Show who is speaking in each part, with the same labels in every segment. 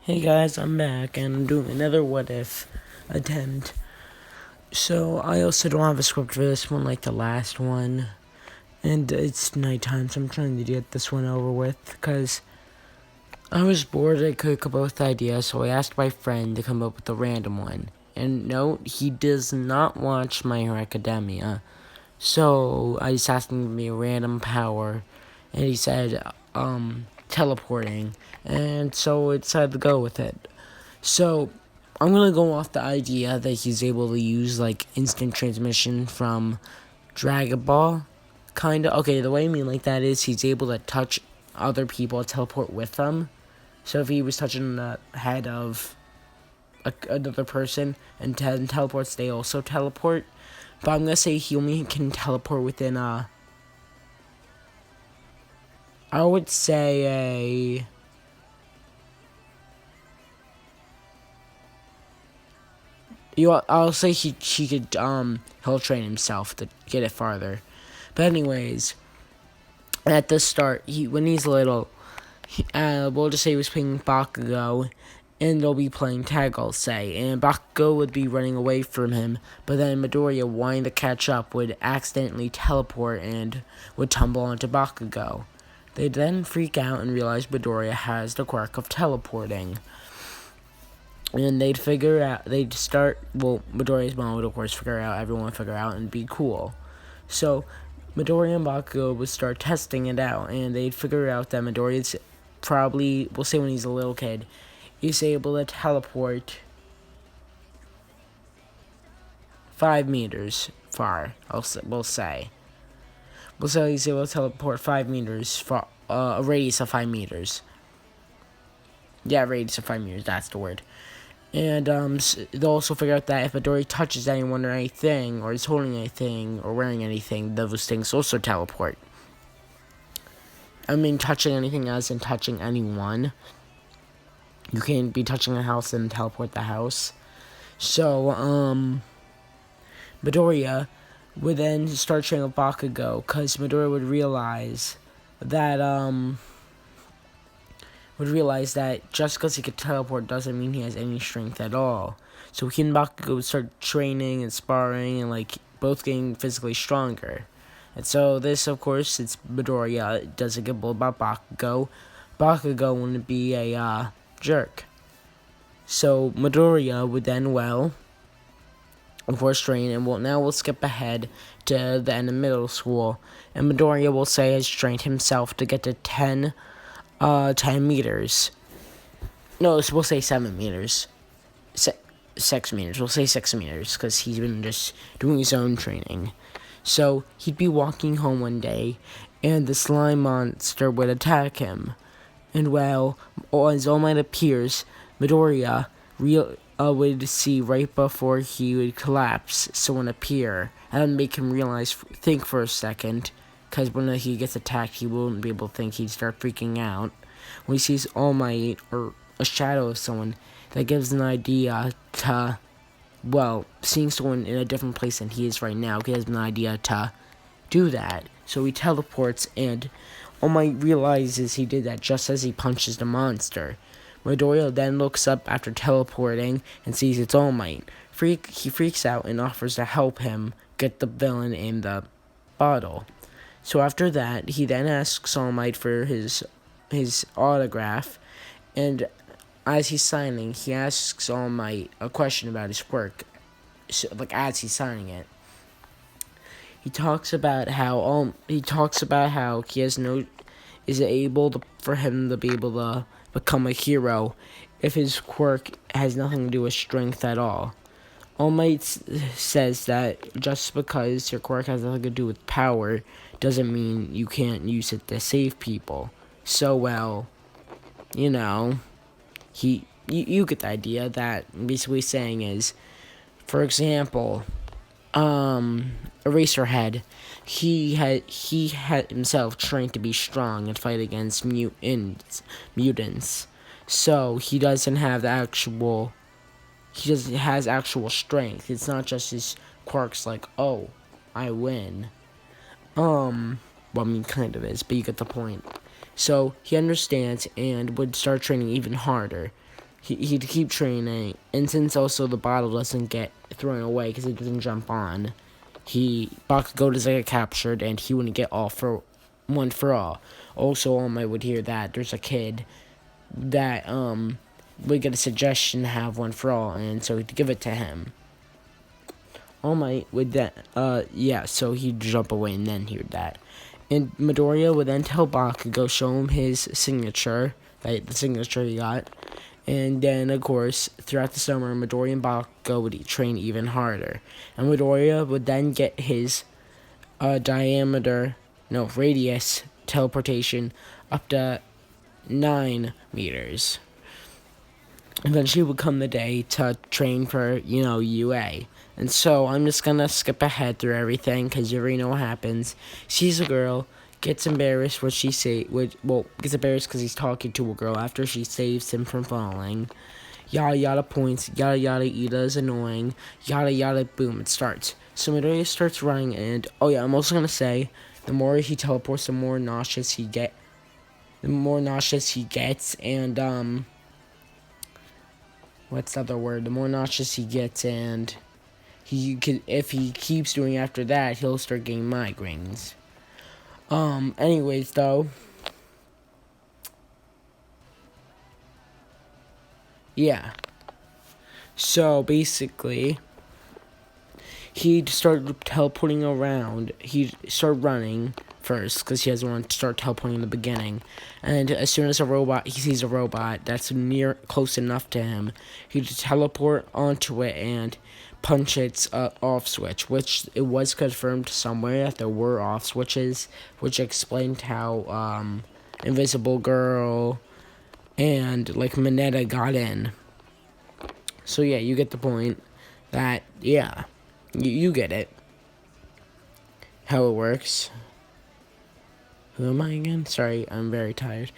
Speaker 1: Hey guys, I'm back and I'm doing another what if attempt. So I also don't have a script for this one like the last one. And it's nighttime, so I'm trying to get this one over with because I was bored. I could come up with ideas, so I asked my friend to come up with a random one. And no, he does not watch My Hero Academia. So I just asked him to give me a random power, and he said, teleporting. And so I decided to go with it. So, I'm gonna go off the idea that he's able to use, like, instant transmission from Dragon Ball. Kinda. Okay, the way I mean like that is he's able to touch other people, teleport with them. So if he was touching the head of another person and 10 teleports, they also teleport. But I'm gonna say he only can teleport within, I would say I'll say he could he'll train himself to get it farther. But anyways, at the start, when he's little, we'll just say he was playing Bakugo, and they'll be playing tag, I'll say, and Bakugo would be running away from him, but then Midoriya, wanting to catch up, would accidentally teleport and would tumble onto Bakugo. They'd then freak out and realize Midoriya has the quirk of teleporting. And they'd Midoriya's mom would of course everyone would figure out and be cool. So, Midoriya and Bakugo would start testing it out, and they'd figure out that Midoriya's probably, we'll say when he's a little kid, he's able to teleport 5 meters far, we'll say. We'll say he's able to teleport 5 meters far, a radius of 5 meters. Yeah, radius of 5 meters, that's the word. And they'll also figure out that if Midoriya touches anyone or anything, or is holding anything, or wearing anything, those things also teleport. I mean, touching anything as in touching anyone. You can't be touching a house and teleport the house. So, Midoriya would then start training with Bakugo, because Midoriya would realize that just because he could teleport doesn't mean he has any strength at all. So he and Bakugo would start training and sparring and, like, both getting physically stronger. And so this, of course, it's Midoriya does a good bull about Bakugo. Bakugo wouldn't be a jerk. So Midoriya would then, of course, train, and we'll skip ahead to the end of middle school. And Midoriya will say has trained himself to get to 10 meters. No, we'll say 7 meters. 6 meters. We'll say 6 meters, because he's been just doing his own training. So, he'd be walking home one day, and the slime monster would attack him. And as All Might appears, Midoriya would see right before he would collapse someone appear. And that would make him think for a second, because when he gets attacked, he won't be able to think. He'd start freaking out. When he sees All Might, or a shadow of someone, that gives an idea to, seeing someone in a different place than he is right now, gives him an idea to do that. So he teleports, and All Might realizes he did that just as he punches the monster. Midoriya then looks up after teleporting and sees it's All Might. He freaks out and offers to help him get the villain in the bottle. So after that, he then asks All Might for his autograph, and as he's signing, he asks All Might a question about his work. So, as he's signing it, he talks about how he is able for him to be able to become a hero if his quirk has nothing to do with strength at all. All Might says that just because your quirk has nothing to do with power doesn't mean you can't use it to save people. So, you get the idea. That basically saying is, for example, Eraserhead, he had himself trained to be strong and fight against mutants. So he has actual strength. It's not just his quirks like, oh, I win. Kind of is, but you get the point. So he understands and would start training even harder. he'd keep training, and since also the bottle doesn't get thrown away because it doesn't jump on, Bakugo doesn't get captured, and he wouldn't get all for one for all. Also, All Might would hear that there's a kid that would get a suggestion to have one for all, and so he'd give it to him. All Might would then so he'd jump away and then hear that. And Midoriya would then tell Bakugo, show him his signature, right, the signature he got. And then, of course, throughout the summer, Midoriya and Bakugo would train even harder. And Midoriya would then get his radius teleportation up to 9 meters. Eventually would come the day to train for, UA. And so I'm just gonna skip ahead through everything because you already know what happens. Sees a girl, gets embarrassed gets embarrassed because he's talking to a girl after she saves him from falling. Yada yada points, yada yada Ida is annoying, yada yada boom, it starts. So Midoriya starts running, and I'm also gonna say, the more he teleports, the more nauseous he gets, and what's the other word? The more nauseous he gets, and if he keeps doing after that, he'll start getting migraines. Anyways, though, yeah. So basically, he'd start teleporting around. He'd start running first because he doesn't want to start teleporting in the beginning. And as soon as he sees a robot that's close enough to him, he'd teleport onto it and punch its off switch, which it was confirmed somewhere that there were off switches, which explained how Invisible Girl and Mineta got in. So yeah, you get the point. That you get it. How it works. Who am I again? Sorry, I'm very tired.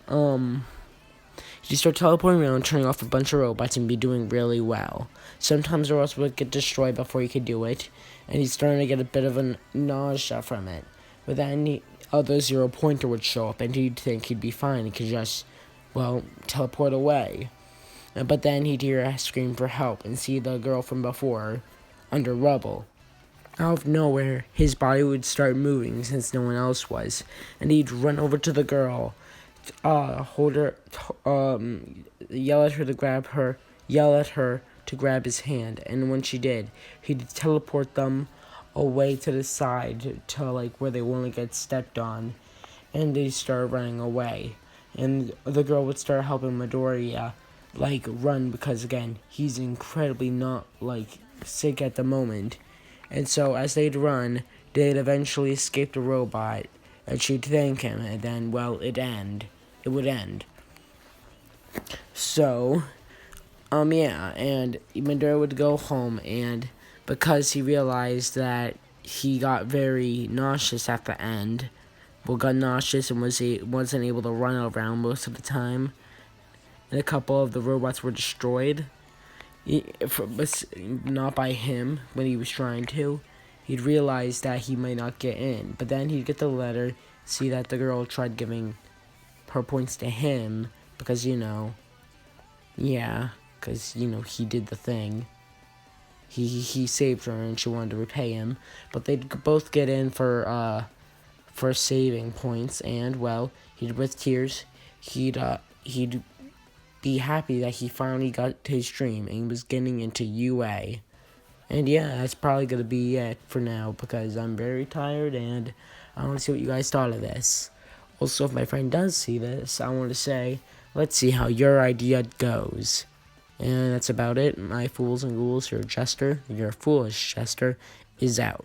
Speaker 1: You start teleporting around, turning off a bunch of robots, and be doing really well. Sometimes robots would get destroyed before you could do it, and he's starting to get a bit of a nausea from it. But then the 0 pointer would show up, and he'd think he'd be fine. He could just, teleport away. But then he'd hear a scream for help and see the girl from before under rubble. Out of nowhere, his body would start moving since no one else was, and he'd run over to the girl, hold her, yell at her to grab his hand, and when she did, he'd teleport them away to the side to where they wouldn't get stepped on, and they start running away, and the girl would start helping Midoriya run because again he's incredibly not sick at the moment. And so as they'd run, they'd eventually escape the robot, and she'd thank him, and then, it would end. So, and Midoriya would go home, and because he realized that he got very nauseous at the end, got nauseous and wasn't able to run around most of the time, and a couple of the robots were destroyed, not by him when he was trying to. He'd realize that he might not get in, but then he'd get the letter, see that the girl tried giving her points to him because he did the thing. He saved her and she wanted to repay him, but they'd both get in for saving points, and with tears, he'd be happy that he finally got his dream and he was getting into UA. And that's probably going to be it for now because I'm very tired and I want to see what you guys thought of this. Also, if my friend does see this, I want to say, let's see how your idea goes. And that's about it. My fools and ghouls, your foolish jester, is out.